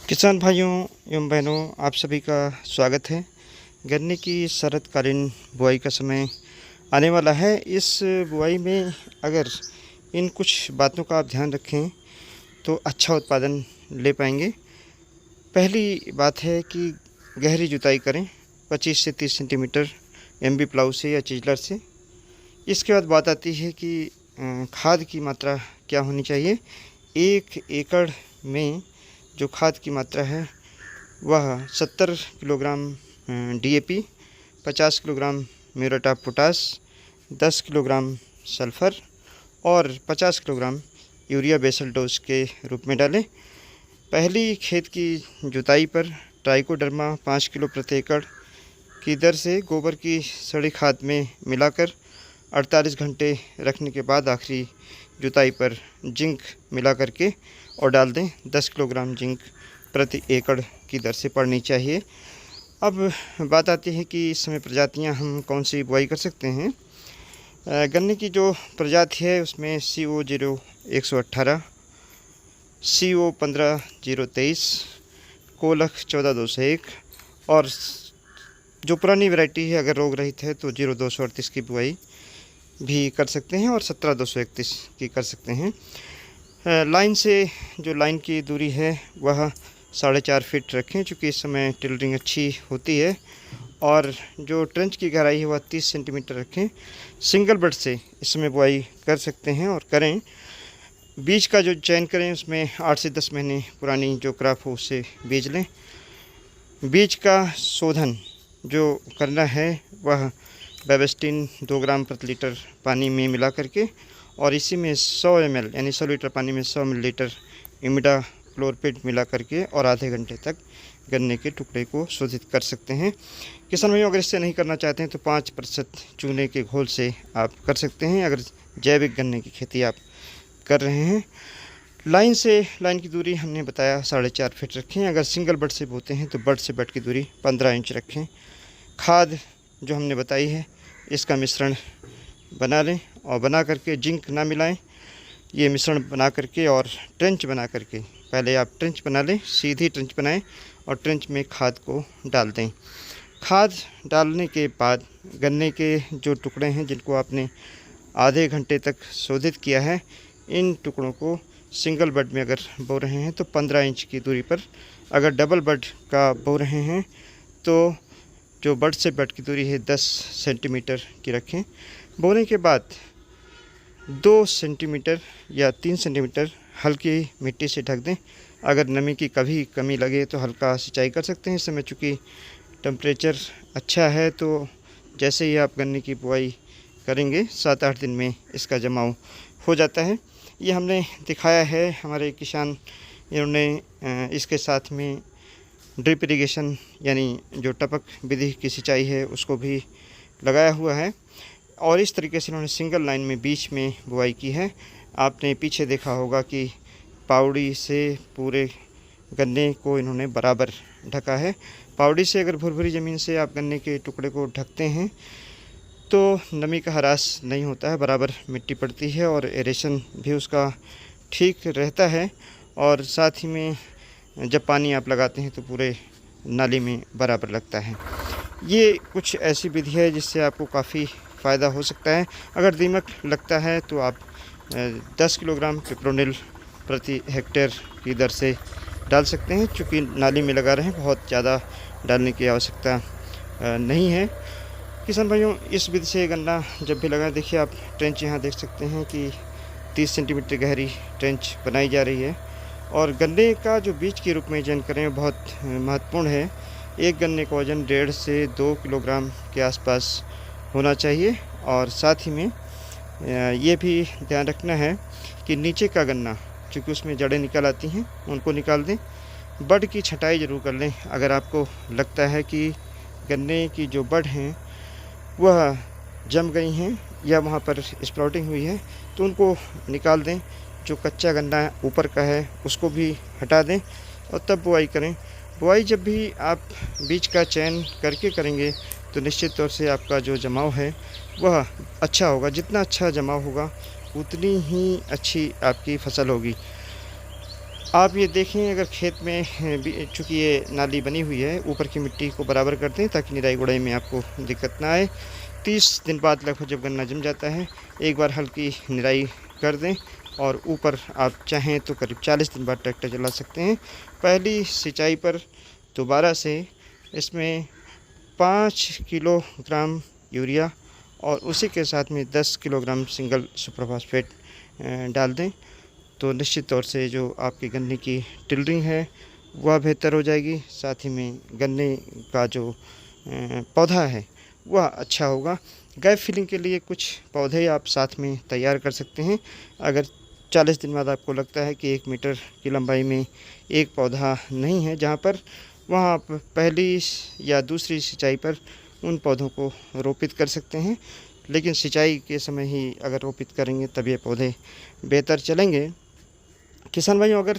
किसान भाइयों एवं बहनों, आप सभी का स्वागत है। गन्ने की शरतकालीन बुआई का समय आने वाला है। इस बुआई में अगर इन कुछ बातों का आप ध्यान रखें तो अच्छा उत्पादन ले पाएंगे। पहली बात है कि गहरी जुताई करें 25 से 30 सेंटीमीटर एमबी प्लाऊ से या चिजलर से। इसके बाद बात आती है कि खाद की मात्रा क्या होनी चाहिए। 1 एकड़ में जो खाद की मात्रा है वह 70 kilogram DAP, 50 kilogram muriate of potash, 10 kilogram sulphur और 50 किलोग्राम यूरिया बेसल डोज के रूप में डालें। पहली खेत की जुताई पर ट्राइकोडर्मा 5 किलो प्रति एकड़ की दर से गोबर की सड़ी खाद में मिलाकर 48 घंटे रखने के बाद आखिरी जुताई पर जिंक मिला करके और डाल दें। 10 किलोग्राम जिंक प्रति एकड़ की दर से पड़नी चाहिए। अब बात आती है कि इस समय प्रजातियां हम कौन सी बुआई कर सकते हैं। गन्ने की जो प्रजाति है उसमें CO0118, CO15023, कोलख 14201 और जो पुरानी वैरायटी है अगर रोग रहित है तो 0238 की बुआई भी कर सकते हैं और 17231 की कर सकते हैं। लाइन से जो लाइन की दूरी है वह 4.5 फीट रखें, चूँकि इस समय टिल्डरिंग अच्छी होती है। और जो ट्रेंच की गहराई है वह 30 सेंटीमीटर रखें। सिंगल बड से इस समय बुआई कर सकते हैं और करें। बीज का जो चयन करें उसमें 8 से 10 महीने पुरानी जो क्रॉप हो उससे बीज लें। बीज का शोधन जो करना है वह बेबस्टिन 2 ग्राम प्रति लीटर पानी में मिला करके और इसी में 100 ml यानी 100 लीटर पानी में 100 मिलीलीटर इमिडाक्लोरपिड मिला करके और आधे घंटे तक गन्ने के टुकड़े को शोधित कर सकते हैं। किसान भाइयों, अगर इससे नहीं करना चाहते हैं तो 5% चूने के घोल से आप कर सकते हैं अगर जैविक गन्ने की खेती आप कर रहे हैं। लाइन से लाइन की दूरी हमने बताया 4.5 फीट रखें। अगर सिंगल बड से बोते हैं तो बड से बड की दूरी 15 इंच रखें। खाद जो हमने बताई है इसका मिश्रण बना लें और बना करके जिंक ना मिलाएं। ये मिश्रण बना करके और ट्रेंच बना करके, पहले आप ट्रेंच बना लें, सीधी ट्रेंच बनाएं और ट्रेंच में खाद को डाल दें। खाद डालने के बाद गन्ने के जो टुकड़े हैं जिनको आपने आधे घंटे तक शोधित किया है, इन टुकड़ों को सिंगल बड में अगर बो रहे हैं तो 15 इंच की दूरी पर, अगर डबल बड का बो रहे हैं तो जो बड से बड की दूरी है 10 सेंटीमीटर की रखें। बोने के बाद 2 सेंटीमीटर या 3 सेंटीमीटर हल्की मिट्टी से ढक दें। अगर नमी की कभी कमी लगे तो हल्का सिंचाई कर सकते हैं। इस समय चूँकि टेम्परेचर अच्छा है तो जैसे ही आप गन्ने की बुआई करेंगे 7-8 दिन में इसका जमाव हो जाता है। ये हमने दिखाया है, हमारे किसान इन्होंने इसके साथ में ड्रिप इरिगेशन यानी जो टपक विधि की सिंचाई है उसको भी लगाया हुआ है और इस तरीके से इन्होंने सिंगल लाइन में बीच में बुआई की है। आपने पीछे देखा होगा कि पावड़ी से पूरे गन्ने को इन्होंने बराबर ढका है। पावड़ी से अगर भुरभुरी ज़मीन से आप गन्ने के टुकड़े को ढकते हैं तो नमी का ह्रास नहीं होता है, बराबर मिट्टी पड़ती है और एरेशन भी उसका ठीक रहता है। और साथ ही में जब पानी आप लगाते हैं तो पूरे नाली में बराबर लगता है। ये कुछ ऐसी विधि है जिससे आपको काफ़ी फ़ायदा हो सकता है। अगर दीमक लगता है तो आप 10 किलोग्राम पिप्रोनिल प्रति हेक्टेयर की दर से डाल सकते हैं। चूँकि नाली में लगा रहे हैं, बहुत ज़्यादा डालने की आवश्यकता नहीं है। किसान भाइयों, इस विधि से गन्ना जब भी लगा, देखिए आप ट्रेंच यहाँ देख सकते हैं कि 30 सेंटीमीटर गहरी ट्रेंच बनाई जा रही है। और गन्ने का जो बीज के रूप में चयन करें बहुत महत्वपूर्ण है। एक गन्ने का वजन 1.5 से 2 किलोग्राम के आसपास होना चाहिए। और साथ ही में ये भी ध्यान रखना है कि नीचे का गन्ना, चूँकि उसमें जड़ें निकल आती हैं, उनको निकाल दें। बड की छटाई ज़रूर कर लें। अगर आपको लगता है कि गन्ने की जो बड हैं वह जम गई हैं या वहाँ पर स्प्राउटिंग हुई है तो उनको निकाल दें। जो कच्चा गन्ना ऊपर का है उसको भी हटा दें और तब बुआई करें। बुआई जब भी आप बीज का चयन करके करेंगे तो निश्चित तौर से आपका जो जमाव है वह अच्छा होगा। जितना अच्छा जमाव होगा उतनी ही अच्छी आपकी फसल होगी। आप ये देखें, अगर खेत में चूँकि ये नाली बनी हुई है, ऊपर की मिट्टी को बराबर कर दें ताकि निराई गुड़ाई में आपको दिक्कत ना आए। 30 दिन बाद लगभग जब गन्ना जम जाता है, एक बार हल्की निराई कर दें और ऊपर आप चाहें तो करीब 40 दिन बाद ट्रैक्टर चला सकते हैं। पहली सिंचाई पर दोबारा से इसमें 5 किलोग्राम यूरिया और उसी के साथ में 10 किलोग्राम सिंगल सुपर फास्फेट डाल दें, तो निश्चित तौर से जो आपकी गन्ने की टिलरिंग है वह बेहतर हो जाएगी। साथ ही में गन्ने का जो पौधा है वह अच्छा होगा। गैप फिलिंग के लिए कुछ पौधे आप साथ में तैयार कर सकते हैं। अगर 40 दिन बाद आपको लगता है कि 1 मीटर की लंबाई में एक पौधा नहीं है जहाँ पर, वहाँ आप पहली या दूसरी सिंचाई पर उन पौधों को रोपित कर सकते हैं। लेकिन सिंचाई के समय ही अगर रोपित करेंगे तब ये पौधे बेहतर चलेंगे। किसान भाइयों, अगर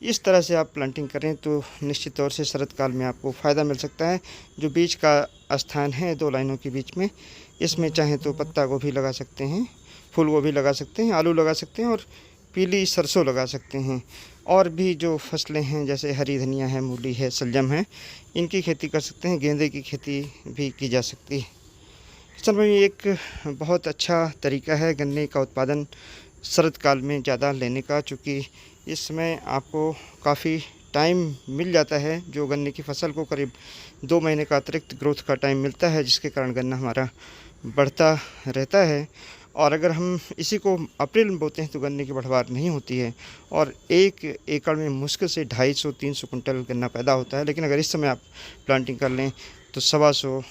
इस तरह से आप प्लांटिंग करें तो निश्चित तौर से शरद काल में आपको फ़ायदा मिल सकता है। जो बीच का स्थान है 2 लाइनों के बीच में, इसमें चाहें तो पत्ता गोभी लगा सकते हैं, फूल गोभी लगा सकते हैं, आलू लगा सकते हैं और पीली सरसों लगा सकते हैं। और भी जो फसलें हैं जैसे हरी धनिया है, मूली है, शलजम है, इनकी खेती कर सकते हैं। गेंदे की खेती भी की जा सकती है। किसान भाई, एक बहुत अच्छा तरीका है गन्ने का उत्पादन शरद काल में ज़्यादा लेने का, चूँकि इस समय आपको काफ़ी टाइम मिल जाता है। जो गन्ने की फसल को करीब 2 महीने का अतिरिक्त ग्रोथ का टाइम मिलता है, जिसके कारण गन्ना हमारा बढ़ता रहता है। और अगर हम इसी को अप्रैल में बोते हैं तो गन्ने की बढ़वार नहीं होती है और 1 एकड़ में मुश्किल से 250-300 कुंटल गन्ना पैदा होता है। लेकिन अगर इस समय आप प्लांटिंग कर लें तो 125